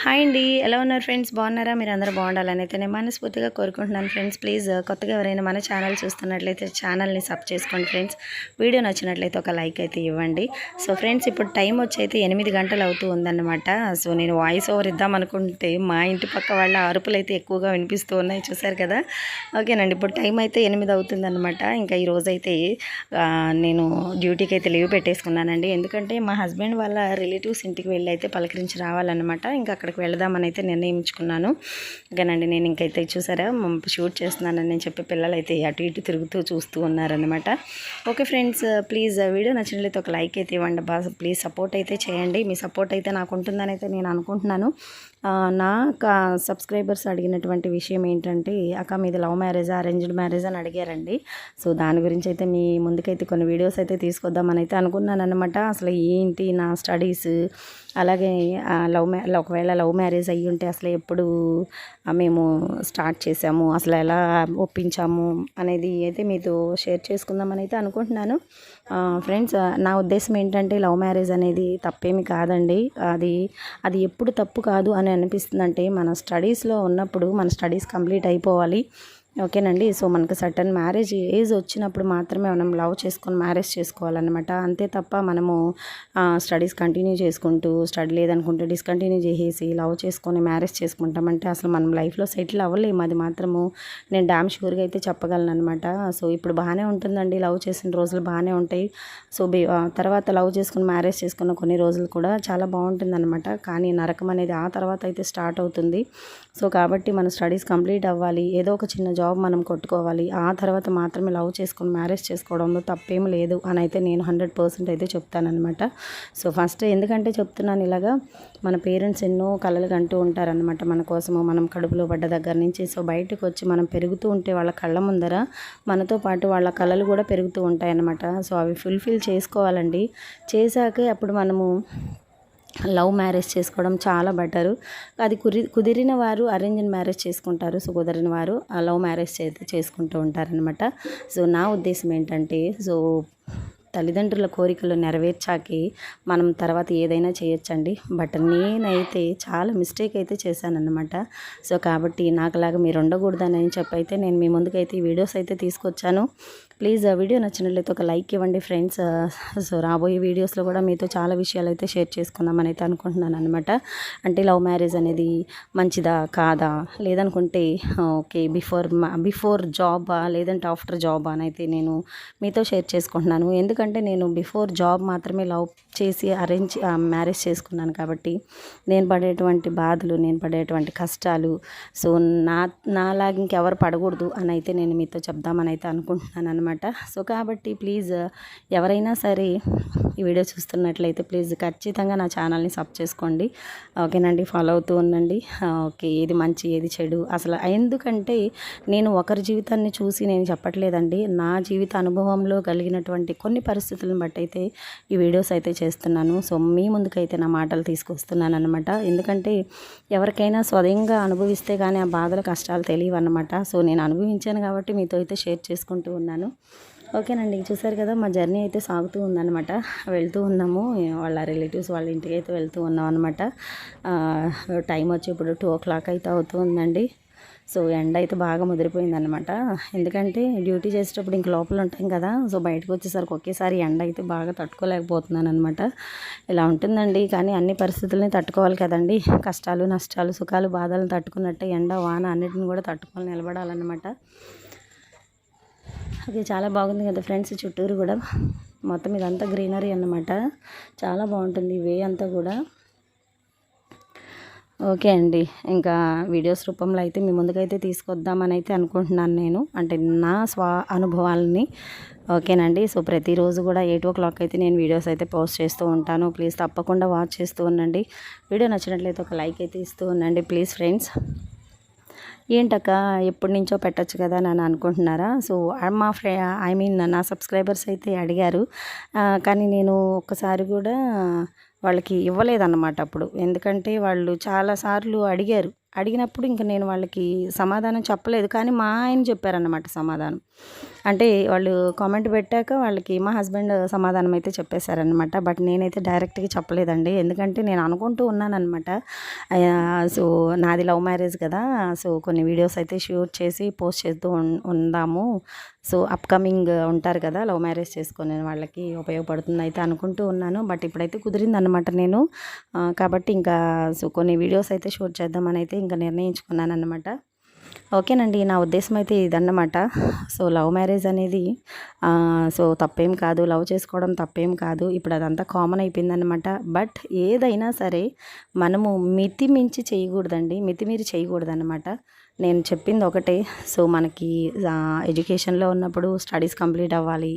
Hi అండి, ఎలా ఉన్నారు ఫ్రెండ్స్? బాగున్నారా? మీరు అందరూ బాగుండాలని అయితే నేను మనస్ఫూర్తిగా కోరుకుంటున్నాను ఫ్రెండ్స్. ప్లీజ్ కొత్తగా ఎవరైనా మన ఛానల్ చూస్తున్నట్లయితే ఛానల్ని సబ్ చేసుకోండి ఫ్రెండ్స్. వీడియో నచ్చినట్లయితే ఒక లైక్ అయితే ఇవ్వండి. సో ఫ్రెండ్స్, ఇప్పుడు టైం వచ్చి అయితే 8 గంటలు అవుతూ ఉందన్నమాట. సో నేను వాయిస్ ఓవర్ ఇద్దాం అనుకుంటే మా ఇంటి పక్క వాళ్ళ అరుపులు అయితే ఎక్కువగా వినిపిస్తూ ఉన్నాయి, చూసారు కదా. ఓకేనండి, ఇప్పుడు టైం అయితే 8 అవుతుందన్నమాట. ఇంకా ఈరోజైతే నేను డ్యూటీకి అయితే లీవ్ పెట్టేసుకున్నానండి. ఎందుకంటే మా హస్బెండ్ వాళ్ళ రిలేటివ్స్ ఇంటికి వెళ్ళి అయితే పలకరించి రావాలన్నమాట. ఇంకా అక్కడికి వెళదామని అయితే నిర్ణయించుకున్నాను. ఓకేనండి, నేను ఇంకైతే చూసారా షూట్ చేస్తున్నానని చెప్పి పిల్లలు అయితే అటు ఇటు తిరుగుతూ చూస్తూ ఉన్నారనమాట. ఓకే ఫ్రెండ్స్, ప్లీజ్ వీడియో నచ్చినట్లయితే ఒక లైక్ అయితే ఇవ్వండి బాగా. ప్లీజ్ సపోర్ట్ అయితే చేయండి. మీ సపోర్ట్ అయితే నాకు ఉంటుందని అయితే నేను అనుకుంటున్నాను. నా సబ్స్క్రైబర్స్ అడిగినటువంటి విషయం ఏంటంటే, అక్క మీది లవ్ మ్యారేజా అరేంజ్డ్ మ్యారేజ్ అని అడిగారండి. సో దాని గురించి అయితే మీ ముందుకైతే కొన్ని వీడియోస్ అయితే తీసుకొద్దామని అయితే అనుకున్నాను అనమాట. అసలు ఏంటి నా స్టడీస్, అలాగే ఒకవేళ లవ్ మ్యారేజ్ అయ్యి ఉంటే అసలు ఎప్పుడు మేము స్టార్ట్ చేసాము, అసలు ఎలా ఒప్పించాము అనేది అయితే మీతో షేర్ చేసుకుందామని అయితే అనుకుంటున్నాను. ఫ్రెండ్స్, నా ఉద్దేశం ఏంటంటే లవ్ మ్యారేజ్ అనేది తప్పేమి కాదండి. అది ఎప్పుడు తప్పు కాదు అని అనిపిస్తుందంటే, మన స్టడీస్లో ఉన్నప్పుడు మన స్టడీస్ కంప్లీట్ అయిపోవాలి. ఓకేనండి. సో మనకు సర్టన్ మ్యారేజ్ ఏజ్ వచ్చినప్పుడు మాత్రమే మనం లవ్ చేసుకొని మ్యారేజ్ చేసుకోవాలన్నమాట. అంతే తప్ప మనము స్టడీస్ కంటిన్యూ చేసుకుంటూ స్టడీ లేదనుకుంటే డిస్కంటిన్యూ చేసేసి లవ్ చేసుకొని మ్యారేజ్ చేసుకుంటామంటే అసలు మనం లైఫ్లో సెటిల్ అవ్వలేము. అది మాత్రము నేను డామ్ షూర్గా అయితే చెప్పగలను అనమాట. సో ఇప్పుడు బాగానే ఉంటుందండి, లవ్ చేసిన రోజులు బాగానే ఉంటాయి. సో తర్వాత లవ్ చేసుకుని మ్యారేజ్ చేసుకున్న కొన్ని రోజులు కూడా చాలా బాగుంటుందన్నమాట. కానీ నరకం అనేది ఆ తర్వాత అయితే స్టార్ట్ అవుతుంది. సో కాబట్టి మన స్టడీస్ కంప్లీట్ అవ్వాలి, ఏదో ఒక చిన్న జాబ్ మనం కొట్టుకోవాలి. ఆ తర్వాత మాత్రమే లవ్ చేసుకొని మ్యారేజ్ చేసుకోవడంలో తప్పేం లేదు అని అయితే నేను 100% అయితే చెప్తానమాట. సో ఫస్ట్ ఎందుకంటే చెప్తున్నాను ఇలాగా, మన పేరెంట్స్ ఎన్నో కలలు కంటూ ఉంటారనమాట మన కోసము. మనం కడుపులో పడ్డ దగ్గర నుంచి సో బయటకు వచ్చి మనం పెరుగుతూ ఉంటే వాళ్ళ కళ్ళ ముందర మనతో పాటు వాళ్ళ కళలు కూడా పెరుగుతూ ఉంటాయన్నమాట. సో అవి ఫుల్ఫిల్ చేసుకోవాలండి. చేశాకే అప్పుడు మనము లవ్ మ్యారేజ్ చేసుకోవడం చాలా బెటరు. అది కుదిరిన వారు అరేంజ్డ్ మ్యారేజ్ చేసుకుంటారు. సో కుదిరిన వారు లవ్ మ్యారేజ్ చేసుకుంటూ ఉంటారనమాట. సో నా ఉద్దేశం ఏంటంటే, సో తల్లిదండ్రుల కోరికలు నెరవేర్చాకి మనం తర్వాత ఏదైనా చేయొచ్చండి. బట్ నేనైతే చాలా మిస్టేక్ అయితే చేశానన్నమాట. సో కాబట్టి నాకులాగా మీరు ఉండకూడదని చెప్పైతే నేను మీ ముందుకైతే ఈ వీడియోస్ అయితే తీసుకొచ్చాను. ప్లీజ్ వీడియో నచ్చినట్లయితే ఒక లైక్ ఇవ్వండి ఫ్రెండ్స్. సో రాబోయే వీడియోస్లో కూడా మీతో చాలా విషయాలు అయితే షేర్ చేసుకుందామని అయితే అనుకుంటున్నాను అనమాట. అంటే లవ్ మ్యారేజ్ అనేది మంచిదా కాదా, లేదనుకుంటే ఓకే బిఫోర్ జాబా లేదంటే ఆఫ్టర్ జాబా అని అయితే నేను మీతో షేర్ చేసుకుంటున్నాను. ఎందుకంటే నేను బిఫోర్ జాబ్ మాత్రమే లవ్ చేసి మ్యారేజ్ చేసుకున్నాను కాబట్టి నేను పడేటువంటి బాధలు, నేను పడేటువంటి కష్టాలు సో నాలాగా ఇంకెవరు పడకూడదు అని అయితే నేను మీతో చెప్దామని అయితే అనుకుంటున్నాను అనమాట. సో కాబట్టి ప్లీజ్ ఎవరైనా సరే ఈ వీడియో చూస్తున్నట్లయితే ప్లీజ్ ఖచ్చితంగా నా ఛానల్ని సబ్ చేసుకోండి. ఓకేనండి, ఫాలో అవుతూ ఉండండి. ఓకే, ఏది మంచి ఏది చెడు అసలు ఎందుకంటే నేను ఒకరి జీవితాన్ని చూసి నేను చెప్పట్లేదండి. నా జీవిత అనుభవంలో కలిగినటువంటి కొన్ని పరిస్థితులను బట్టి అయితే ఈ వీడియోస్ అయితే చేస్తున్నాను. సో మీ ముందుకైతే నా మాటలు తీసుకొస్తున్నాను అనమాట. ఎందుకంటే ఎవరికైనా స్వయంగా అనుభవిస్తే కానీ ఆ బాధల కష్టాలు తెలియవు అనమాట. సో నేను అనుభవించాను కాబట్టి మీతో అయితే షేర్ చేసుకుంటూ ఉన్నాను. ఓకేనండి, చూసారు కదా మా జర్నీ అయితే సాగుతూ ఉందన్నమాట. వెళ్తూ ఉన్నాము, వాళ్ళ రిలేటివ్స్ వాళ్ళ ఇంటికి అయితే వెళ్తూ ఉన్నాం అనమాట. టైం వచ్చి ఇప్పుడు 2 o'clock అయితే అవుతూ ఉందండి. సో ఎండ అయితే బాగా ముదిరిపోయిందనమాట. ఎందుకంటే డ్యూటీ చేసేటప్పుడు ఇంక లోపల ఉంటాం కదా. సో బయటకు వచ్చేసరికి ఒకేసారి ఎండ అయితే బాగా తట్టుకోలేకపోతున్నాను అనమాట. ఇలా ఉంటుందండి. కానీ అన్ని పరిస్థితులని తట్టుకోవాలి కదండి. కష్టాలు నష్టాలు సుఖాలు బాధలను తట్టుకున్నట్టే ఎండ వాన అన్నిటిని కూడా తట్టుకొని నిలబడాలన్నమాట. అది చాలా బాగుంది కదా ఫ్రెండ్స్. చుట్టూరు కూడా మొత్తం ఇదంతా గ్రీనరీ అన్నమాట. చాలా బాగుంటుంది వే అంతా కూడా. ఓకే అండి, ఇంకా వీడియోస్ రూపంలో అయితే మీ ముందుకైతే తీసుకొద్దామని అయితే అనుకుంటున్నాను నేను. అంటే నా అనుభవాలని. ఓకేనండి, సో ప్రతిరోజు కూడా 8 o'clock అయితే నేను వీడియోస్ అయితే పోస్ట్ చేస్తూ ఉంటాను. ప్లీజ్ తప్పకుండా వాచ్ చేస్తూ ఉండండి. వీడియో నచ్చినట్లయితే ఒక లైక్ అయితే ఇస్తూ ఉండండి ప్లీజ్ ఫ్రెండ్స్. ఏంటక్క ఎప్పటి నుంచో పెట్టచ్చు కదా అని అనుకుంటున్నారా? సో మా నా సబ్స్క్రైబర్స్ అయితే అడిగారు. కానీ నేను ఒక్కసారి కూడా వాళ్ళకి ఇవ్వలేదన్నమాట అప్పుడు. ఎందుకంటే వాళ్ళు చాలాసార్లు అడిగారు. అడిగినప్పుడు ఇంక నేను వాళ్ళకి సమాధానం చెప్పలేదు. కానీ మా ఆయన చెప్పారన్నమాట సమాధానం. అంటే వాళ్ళు కామెంట్ పెట్టాక వాళ్ళకి మా హస్బెండ్ సమాధానం అయితే చెప్పేశారనమాట. బట్ నేనైతే డైరెక్ట్‌గా చెప్పలేదండి. ఎందుకంటే నేను అనుకుంటూ ఉన్నాననమాట. సో నాది లవ్ మ్యారేజ్ కదా! సో కొన్ని వీడియోస్ అయితే షూట్ చేసి పోస్ట్ చేస్తూ ఉందాము. సో అప్‌కమింగ్ ఉంటారు కదా! లవ్ మ్యారేజ్ చేసుకునే వాళ్ళకి ఉపయోగపడుతుందయితే అనుకుంటూ ఉన్నాను. బట్ ఇప్పుడైతే కుదిరిందనమాట నేను. కాబట్టి ఇంకా సో కొన్ని వీడియోస్ అయితే షూట్ చేద్దామనైతే ఇంకా నిర్ణయించుకున్నాననమాట. ఓకేనండి. నా ఉద్దేశం అయితే ఇదన్నమాట. సో లవ్ మ్యారేజ్ అనేది సో తప్పేం కాదు. లవ్ చేసుకోవడం తప్పేం కాదు. ఇప్పుడు అదంతా కామన్ అయిపోయిందనమాట. బట్ ఏదైనా సరే మనము మితిమించి చేయకూడదండి. మితిమీరి చేయకూడదనమాట. నేను చెప్పింది ఒకటే. సో మనకి ఎడ్యుకేషన్‌లో ఉన్నప్పుడు స్టడీస్ కంప్లీట్ అవ్వాలి.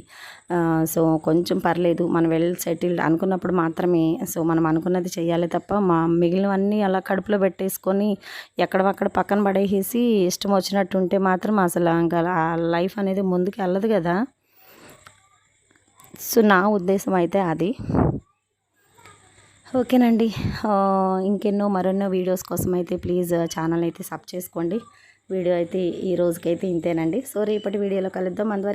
సో కొంచెం పర్లేదు మనం వెల్ సెటిల్డ్ అనుకున్నప్పుడు మాత్రమే సో మనం అనుకున్నది చేయాలి తప్ప మిగిలినవన్నీ అలా కడుపులో పెట్టేసుకొని ఎక్కడివక్కడ పక్కన పడేసేసి ఇష్టం వచ్చినట్టు ఉంటే మాత్రం అసలు ఇంకా ఆ లైఫ్ అనేది ముందుకు వెళ్ళదు కదా! సో నా ఉద్దేశం అయితే అది. ఓకేనండి. మరెన్నో వీడియోస్ కోసం అయితే ప్లీజ్ ఛానల్ అయితే సబ్ చేసుకోండి. వీడియో అయితే ఈ రోజుకైతే ఇంతేనండి. సో రేపటి వీడియోలో కలుద్దాం. అంతవరకు